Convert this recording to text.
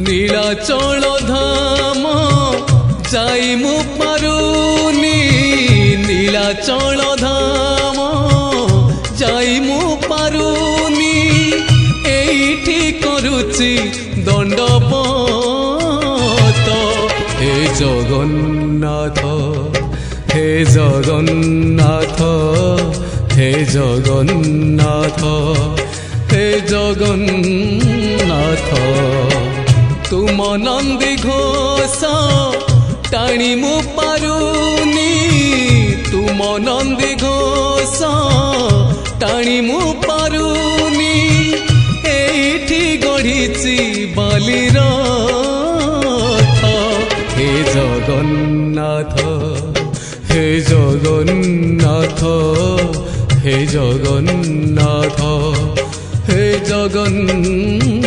নীলাচল ধাম যাই মু পারুনি নীলাচল ধাম যাই মু পারুনি এইটি করুচি দণ্ডপত হে জগন্নাথ হে জগন্নাথ হে জগন্নাথ হে জগন্নাথ তুম নন্দী ঘোষ টাণি মু পারুনি তুম নন্দী ঘোষ টাণি মু পারুনি এইটি গড়িছি বালির হে জগন্নাথ হে জগন্নাথ হে জগন্নাথ হে জগন্নাথ।